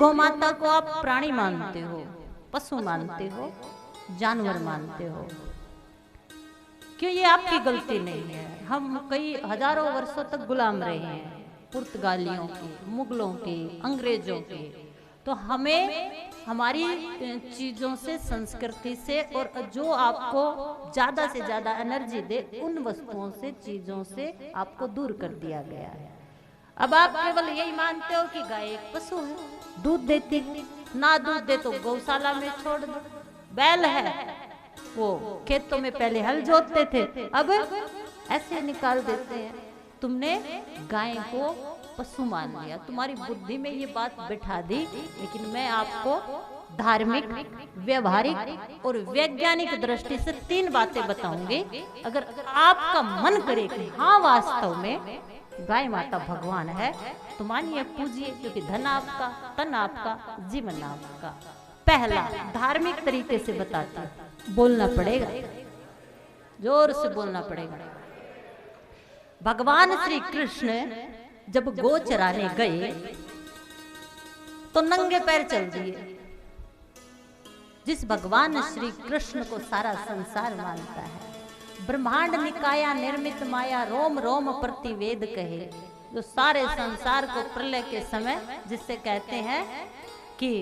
गौ माता को आप प्राणी मानते हो, पशु मानते हो, जानवर मानते हो, क्यों? ये आपकी गलती नहीं है। हम कई हजारों वर्षों तक गुलाम रहे हैं पुर्तगालियों के, मुगलों के, अंग्रेजों के। तो हमें हमारी चीजों से, संस्कृति से, और जो आपको ज्यादा से ज्यादा एनर्जी दे उन वस्तुओं से, चीजों से आपको दूर कर दिया गया है। अब आप केवल यही मानते हो कि गाय एक पशु है, दूध देती है, ना दूध दे तो गौशाला में छोड़ दो। बैल है, वो खेतों में पहले हल जोतते थे, अब ऐसे निकाल देते हैं। तुमने गाय को पशु मान लिया, तुम्हारी बुद्धि में ये बात बिठा दी। लेकिन मैं आपको धार्मिक, व्यवहारिक और वैज्ञानिक दृष्टि से 3 बातें बताऊंगी। अगर आपका मन करे कि हाँ वास्तव में गाय माता भगवान है, तो मानिए, पूजिए, क्योंकि धन आपका, तन आपका, जीवन आपका। पहला, धार्मिक तरीके से बताता, बोलना पड़ेगा, जोर से बोलना पड़ेगा। भगवान श्री कृष्ण जब गो चराने गए तो नंगे पैर चल दिए। जिस भगवान श्री कृष्ण को सारा संसार मानता है, ब्रह्मांड निकाया निर्मित माया, रोम रोम प्रतिवेद कहे, जो सारे संसार को प्रलय के समय, जिससे कहते हैं कि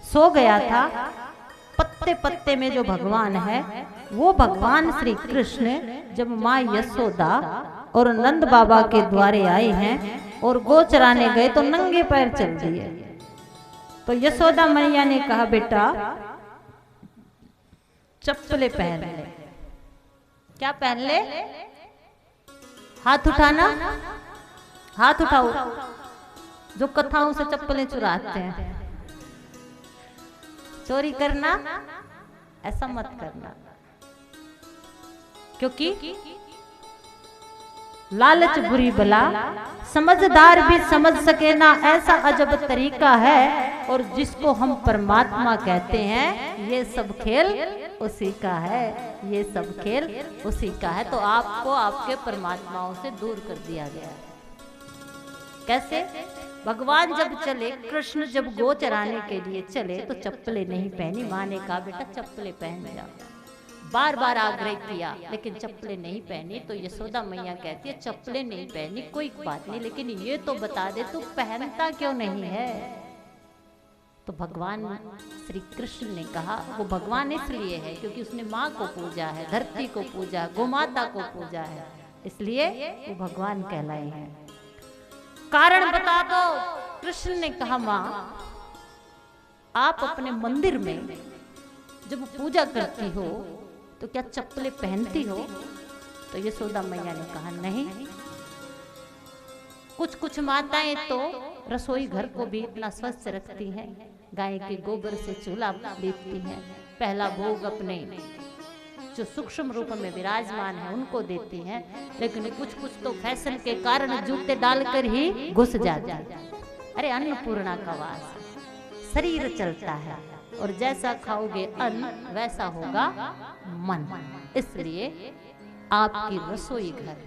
सो गया था, पत्ते पत्ते में जो भगवान है, वो भगवान श्री कृष्ण जब माँ यशोदा और नंद बाबा के द्वारे आए हैं और गो चराने गए तो नंगे पैर चल दिए। तो यशोदा मैया ने कहा, बेटा चप्पलें पहन ले। क्या पहन ले? हाथ उठाना, हाथ उठाओ जो कथाओं से चप्पलें चुराते हैं। चोरी करना ऐसा मत करना, क्योंकि लालच बुरी बला, समझदार भी समझ सके ना, ऐसा अजब तरीका है। और जिसको हम परमात्मा कहते हैं, ये सब खेल उसी का है, ये सब खेल उसी का है। तो आपको आपके परमात्माओं से दूर कर दिया गया है। कैसे? भगवान जब चले, कृष्ण जब गो चराने के लिए चले तो चप्पलें नहीं पहनी। माँ ने कहा, बेटा चप्पलें पहन जाओ। बार बार आग्रह किया, लेकिन चप्पलें नहीं पहनी। तो यशोदा मैया कहती है, चप्पलें नहीं पहनी कोई बात नहीं, लेकिन ये तो बता दे तू पहनता क्यों नहीं है? तो भगवान श्री कृष्ण ने कहा, वो भगवान इसलिए है क्योंकि उसने माँ को पूजा है, धरती को पूजा, गोमाता को पूजा है, इसलिए वो भगवान कहलाए हैं। कारण बता दो। कृष्ण ने कहा, माँ आप अपने मंदिर में जब पूजा करती हो तो क्या चप्पलें पहनती हो? तो यशोदा मैया ने कहा, नहीं। कुछ कुछ माताएं तो रसोई घर को भी इतना स्वस्थ रखती हैं, गाय के गोबर से चूल्हा लीपती हैं, पहला भोग अपने जो सूक्ष्म रूप में विराजमान है उनको देती हैं। लेकिन कुछ कुछ तो फैशन के कारण जूते डालकर ही घुस जाती हैं। अरे अन्नपूर्णा का वास, शरीर चलता है, और जैसा खाओगे अन्न वैसा होगा मन। इसलिए आपकी रसोई घर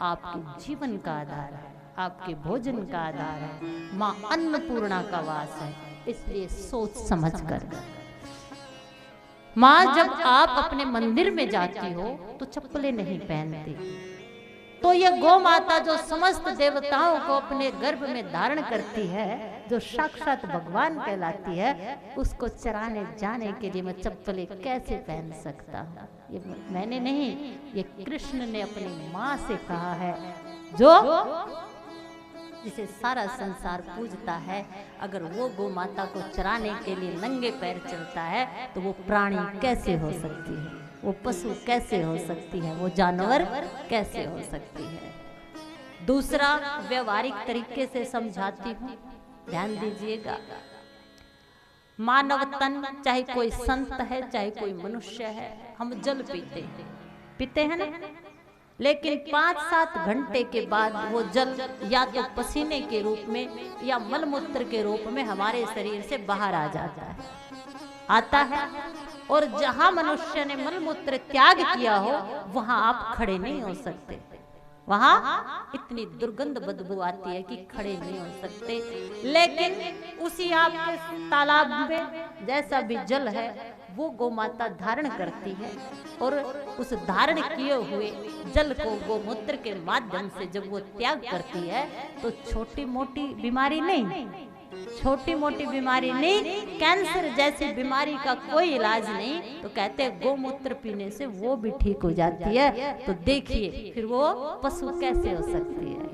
आपके जीवन का आधार है, आपके भोजन का आधार है। माँ अन्नपूर्णा का वास है, इसलिए सोच समझ कर। माँ जब आप अपने मंदिर में जाती हो तो चप्पलें नहीं पहनती। तो ये गौ माता जो समस्त देवताओं को अपने गर्भ में धारण करती है, जो साक्षात भगवान कहलाती है, उसको चराने जाने के लिए मैं चप्पलें कैसे पहन सकता हूँ? ये मैंने नहीं, ये कृष्ण ने अपनी माँ से कहा है, जो जिसे सारा संसार पूजता है। अगर वो गौ माता को चराने के लिए नंगे पैर चलता है तो वो प्राणी कैसे हो सकती है? वो पशु कैसे हो सकती है? वो जानवर कैसे हो सकती है? दूसरा, व्यवहारिक तरीके से समझाती हूँ, ध्यान दीजिएगा। मानव तन, चाहे कोई संत है चाहे कोई मनुष्य है, हम जल पीते हैं ना, लेकिन 5-7 घंटे के बाद वो जल या तो पसीने के रूप में या मलमूत्र के रूप में हमारे शरीर से बाहर आ जाता है, आता है। और जहां मनुष्य ने मलमूत्र त्याग किया हो वहां आप खड़े नहीं हो सकते। वहां इतनी दुर्गंध बदबू आती है कि खड़े नहीं हो सकते। लेकिन उसी आपके तालाब में जैसा भी जल है वो गौ माता धारण करती है, और उस धारण किए हुए जल को गोमूत्र के माध्यम से जब वो त्याग करती है तो छोटी मोटी बीमारी नहीं, छोटी मोटी बीमारी नहीं, कैंसर जैसी बीमारी का कोई इलाज नहीं, तो कहते हैं गोमूत्र पीने से वो भी ठीक हो जाती है। तो देखिए फिर वो पशु कैसे हो सकती है?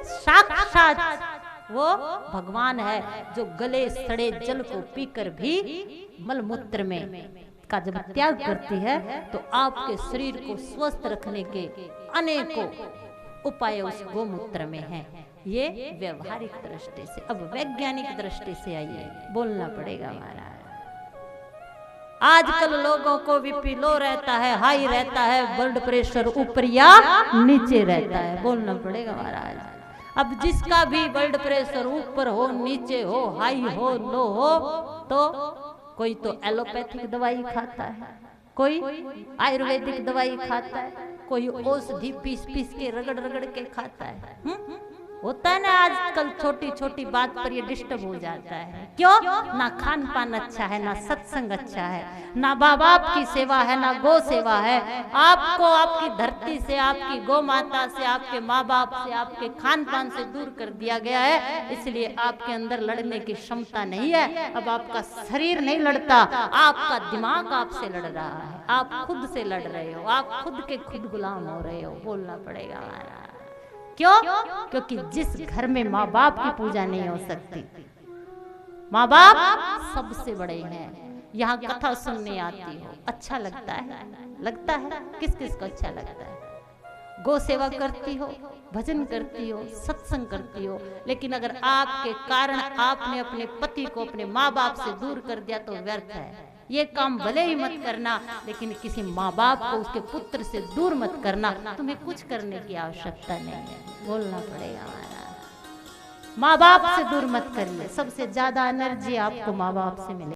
साक्षात वो भगवान है जो गले सड़े जल को पीकर भी मलमूत्र में का जब त्याग करती है तो आपके शरीर को स्वस्थ रखने के अनेकों उपाय उस गोमूत्र में हैं। ये व्यवहारिक दृष्टि से। अब वैज्ञानिक दृष्टि से आइए, बोलना पड़ेगा महाराज। आजकल लोगों को बीपी लो रहता है, हाई रहता है, ब्लड प्रेशर ऊपर या नीचे रहता है, बोलना पड़ेगा महाराज। अब जिसका भी ब्लड प्रेशर ऊपर हो, नीचे हो, हाई हो, लो हो, तो कोई तो एलोपैथिक दवाई खाता है, कोई आयुर्वेदिक दवाई खाता है, कोई औषधि पीस पीस के रगड़ रगड़ के खाता है। होता है ना आजकल छोटी छोटी बात पर ये डिस्टर्ब हो जाता है। क्यों? ना खान पान अच्छा है, ना सत्संग अच्छा है, ना बाप बाप की सेवा है, ना गौ सेवा है। आपको आपकी धरती से, आपकी गौ माता से, आपके माँ बाप से, आपके खान पान से दूर कर दिया गया है, इसलिए आपके अंदर लड़ने की क्षमता नहीं है। अब आपका शरीर नहीं लड़ता, आपका दिमाग आपसे लड़ रहा है, आप खुद से लड़ रहे हो, आप खुद के खुद गुलाम हो रहे हो, बोलना पड़ेगा हमारा। क्यों? क्योंकि जिस घर में माँ बाप की पूजा नहीं हो सकती, माँ बाप सबसे बड़े हैं। यहाँ कथा सुनने आती हो, अच्छा लगता है? लगता है? किस किस को अच्छा लगता है? गौ सेवा करती हो, भजन करती हो, सत्संग करती हो, लेकिन अगर आपके कारण आपने अपने पति को अपने माँ बाप से दूर कर दिया तो व्यर्थ है। ये काम भले ही मत करना, लेकिन किसी माँ बाप को उसके पुत्र से दूर मत करना। तुम्हें कुछ करने की आवश्यकता नहीं है, बोलना पड़ेगा हमारा। माँ बाप से दूर मत करिए, सबसे ज्यादा एनर्जी आपको माँ बाप से मिले।